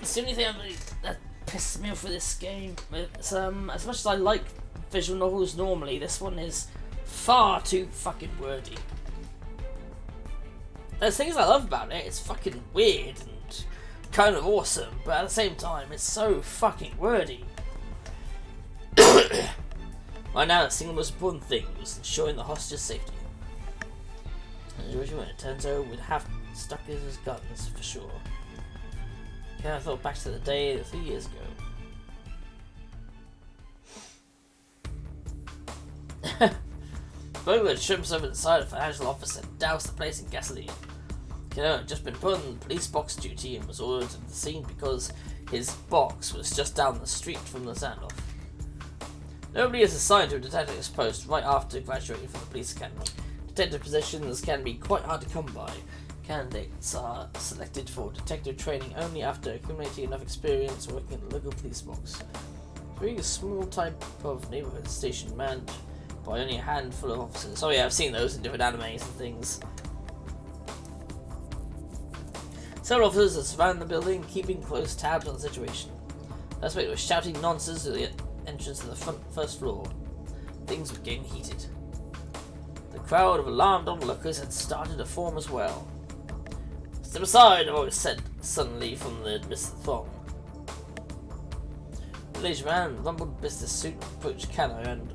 It's the only thing that pisses me off with this game. It's, as much as I like visual novels normally, this one is far too fucking wordy. There's things I love about it. It's fucking weird and kind of awesome, but at the same time, it's so fucking wordy. Right now, the single most important thing was ensuring the hostage's safety. And when it turns out, would have stuck in his guns for sure. Okay, I thought back to the day 3 years ago. Burglar had shrimps over inside a financial office and doused the place in gasoline. Kano had just been put on police box duty and was ordered to the scene because his box was just down the street from the standoff. Nobody is assigned to a detective's post right after graduating from the police academy. Detective positions can be quite hard to come by. Candidates are selected for detective training only after accumulating enough experience working in the local police box. Being a small type of neighborhood station manned by only a handful of officers. Oh yeah, I've seen those in different animes and things. Several officers are surrounding the building, keeping close tabs on the situation. The suspect was shouting nonsense at the entrance to the first floor. Things were getting heated. The crowd of alarmed onlookers had started to form as well. "Step aside," a voice said suddenly from the midst of the throng. The middle-aged man, rumpled business suit, approached Kano and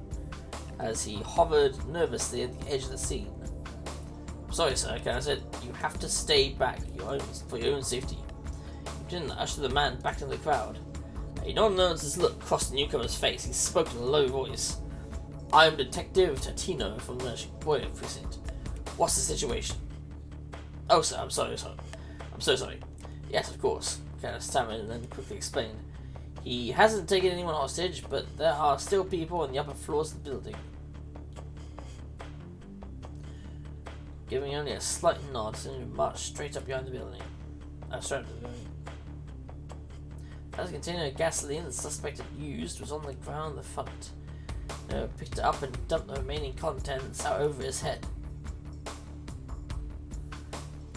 as he hovered nervously at the edge of the scene. "Sorry, sir," Kano said. "You have to stay back for your own safety." He didn't usher the man back into the crowd. A non-noticed look crossed the newcomer's face. He spoke in a low voice. "I am Detective Tatino from the Shibuya precinct. What's the situation?" "Oh, sir, I'm so sorry." "Yes, of course," Kano stammered and then quickly explained. "He hasn't taken anyone hostage, but there are still people on the upper floors of the building." Giving only a slight nod, and marched straight up behind the building. As a container of gasoline the suspect had used was on the ground in the front. Picked it up and dumped the remaining contents out over his head.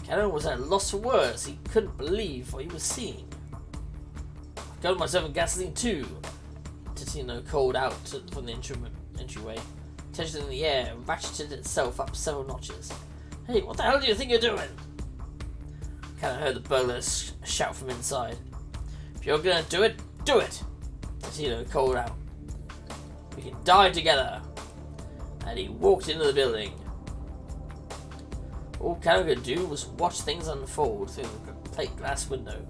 Kano was at a loss for words. He couldn't believe what he was seeing. "I got myself a gasoline too," Tatino called out from the entryway. Tension in the air ratcheted itself up several notches. "Hey, what the hell do you think you're doing?" Kano heard the burglar shout from inside. "If you're gonna do it, do it!" Tatino called out. "We can die together!" And he walked into the building. All Kano could do was watch things unfold through the plate glass window.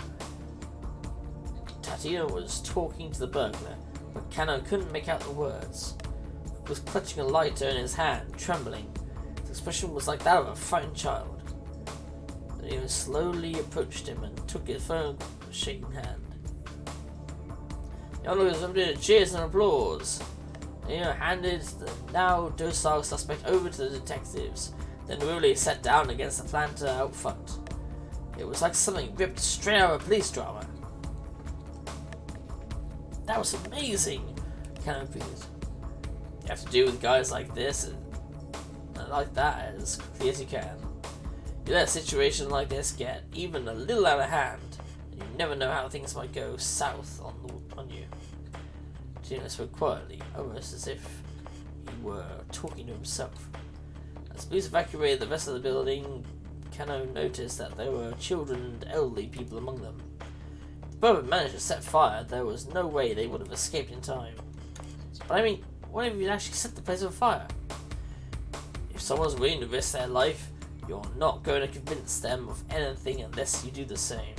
Tatino was talking to the burglar, but Kano couldn't make out the words. He was clutching a lighter in his hand, trembling. His expression was like that of a frightened child. Then he slowly approached him and took his firm, shaking hand. The onlookers erupted in cheers and applause. Handed the now docile suspect over to the detectives, then really sat down against the planter out front. It was like something ripped straight out of a police drama. "That was amazing," Kano breathed. "You have to deal with guys like this and like that as quickly as you can. You let a situation like this get even a little out of hand, and you never know how things might go south on you." Tino spoke quietly, almost as if he were talking to himself. As police evacuated the rest of the building, Kano noticed that there were children and elderly people among them. If the burglar managed to set fire, there was no way they would have escaped in time. But I mean, what if you actually set the place on fire? If someone's willing to risk their life, you're not going to convince them of anything unless you do the same.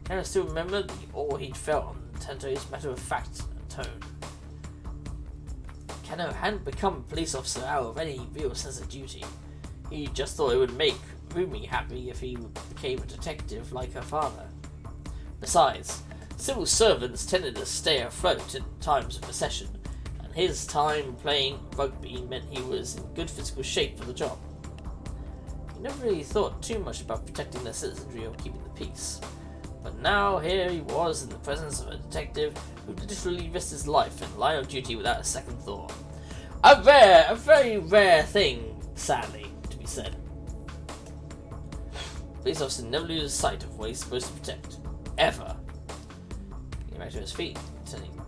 Kano still remembered all he'd felt on Tanto's matter-of-fact tone. Kano hadn't become a police officer out of any real sense of duty. He just thought it would make Rumi happy if he became a detective like her father. Besides, civil servants tended to stay afloat in times of recession, and his time playing rugby meant he was in good physical shape for the job. He never really thought too much about protecting the citizenry or keeping the peace. But now here he was in the presence of a detective who literally risked his life in line of duty without a second thought. A very rare thing, sadly, to be said. Police officers never lose sight of what he's supposed to protect. forever. He came back to his feet.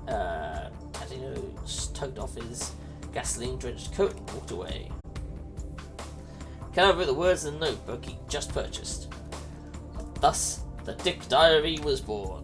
Tantino tugged off his gasoline-drenched coat and walked away. Kano wrote the words in the notebook he just purchased. Thus, the Dick Diary was born.